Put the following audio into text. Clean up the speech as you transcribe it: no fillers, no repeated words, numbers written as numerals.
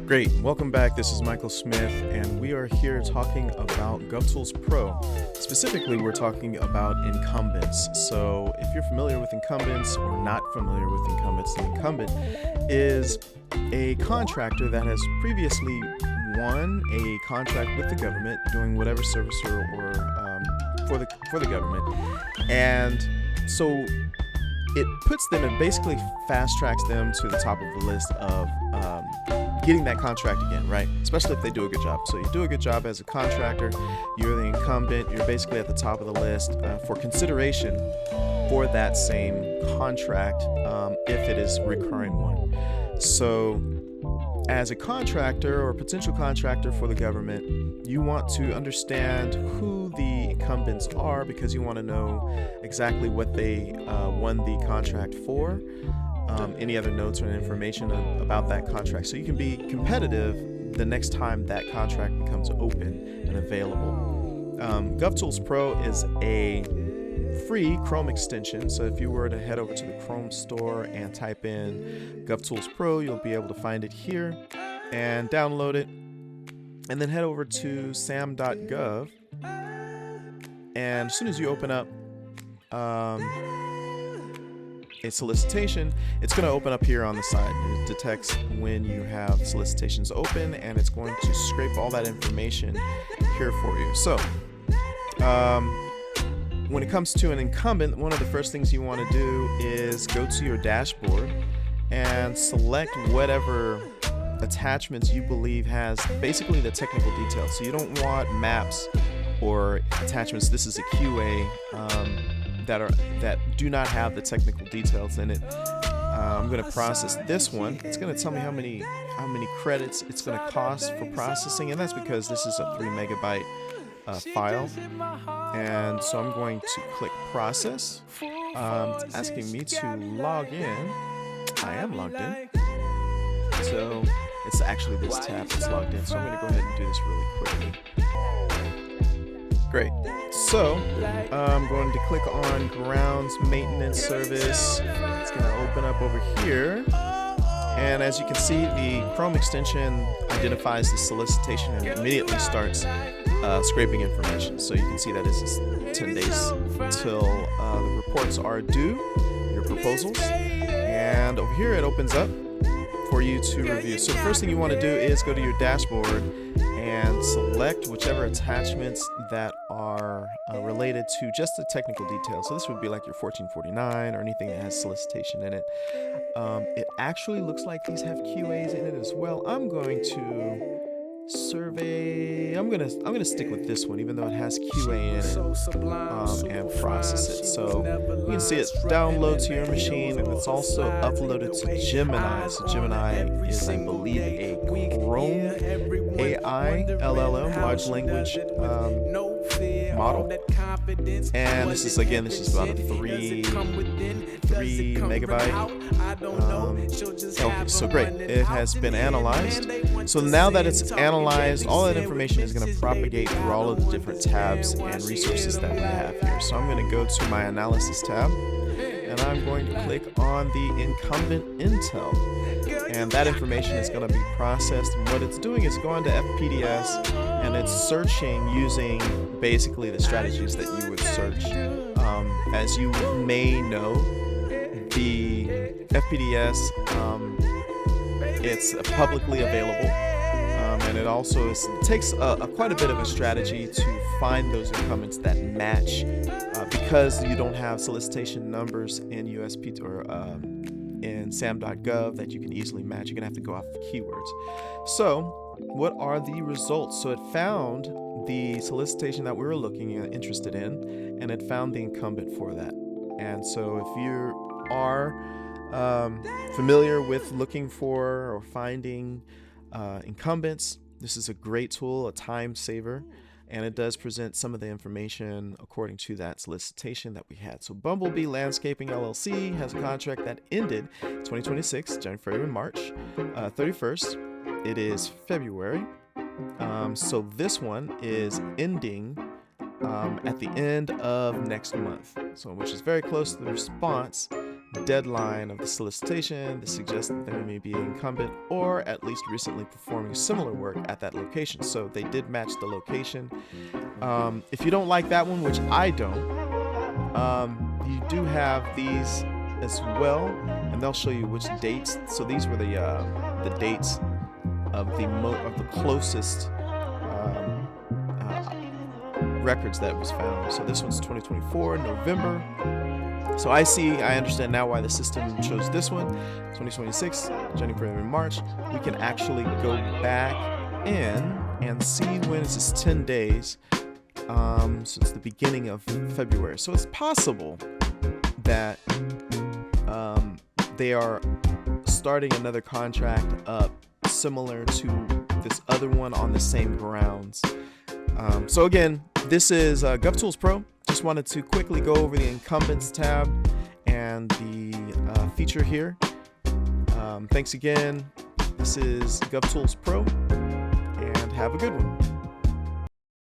Great, welcome back. This is Michael Smith, and we are here talking about GovtoolsPro. Specifically, we're talking about incumbents. So if you're familiar with incumbents or not familiar with incumbents, an incumbent is a contractor that has previously won a contract with the government doing whatever service or for the government. And so it puts them and basically fast tracks them to the top of the list of getting that contract again, right? Especially if they do a good job. So you do a good job as a contractor, you're the incumbent, you're basically at the top of the list for consideration for that same contract if it is a recurring one. So as a contractor or potential contractor for the government, you want to understand who the incumbents are because you want to know exactly what they won the contract for. Any other notes or information about that contract, so you can be competitive the next time that contract becomes open and available. GovtoolsPro is a free Chrome extension, so if you were to head over to the Chrome store and type in GovtoolsPro, you'll be able to find it here and download it, and then head over to sam.gov, and as soon as you open up a solicitation, it's going to open up here on the side. It detects when you have solicitations open, and it's going to scrape all that information here for you. So when it comes to an incumbent, one of the first things you want to do is go to your dashboard and select whatever attachments you believe has basically the technical details. So you don't want maps or attachments. This is a QA that do not have the technical details in it. I'm going to process this one. It's going to tell me how many credits it's going to cost for processing, and that's because this is a 3 megabyte file. And so I'm going to click process. It's asking me to log in. I am logged in. So it's actually this tab that's logged in. So I'm going to go ahead and do this really quickly. Great. So I'm going to click on grounds maintenance service. It's going to open up over here. And as you can see, the Chrome extension identifies the solicitation and immediately starts scraping information. So you can see that it's 10 days till the reports are due, your proposals. And over here it opens up for you to review. So the first thing you want to do is go to your dashboard and select whichever attachments that are related to just the technical details. So this would be like your 1449 or anything that has solicitation in it. It actually looks like these have QAs in it as well. I'm going to survey. I'm gonna stick with this one, even though it has QA in it, and process it. So you can see it download to your machine, and it's also uploaded to Gemini. So Gemini is, I believe, a Chrome AI LLM, large language model. And this is about a 3 megabyte. Okay, so great. It has been analyzed. So now that it's analyzed, all that information is going to propagate through all of the different tabs and resources that we have here. So I'm going to go to my analysis tab, and I'm going to click on the incumbent intel. And that information is going to be processed. And what it's doing is going to FPDS, and it's searching using basically the strategies that you would search. As you may know, the FPDS, it's publicly available, and it also takes quite a bit of a strategy to find those incumbents that match, because you don't have solicitation numbers in USP or in sam.gov that you can easily match. You're gonna have to go off the keywords. So what are the results? So it found the solicitation that we were interested in, and it found the incumbent for that. And so if you are familiar with looking for or finding incumbents, this is a great tool, a time saver, and it does present some of the information according to that solicitation that we had. So Bumblebee Landscaping LLC has a contract that ended 2026, January and March 31st. It is February. So this one is ending at the end of next month, so which is very close to the response deadline of the solicitation. This suggests that there may be an incumbent or at least recently performing similar work at that location. So they did match the location. If you don't like that one, which I don't, you do have these as well, and they'll show you which dates. So these were the dates of the closest records that was found. So this one's 2024 November. So I understand now why the system chose this one. 2026 January, February, March. We can actually go back in and see when it's just 10 days. So it's the beginning of February. So it's possible that they are starting another contract up similar to this other one on the same grounds. So again, this is GovtoolsPro. Just wanted to quickly go over the Incumbents tab and the feature here. Thanks again. This is GovtoolsPro, and have a good one.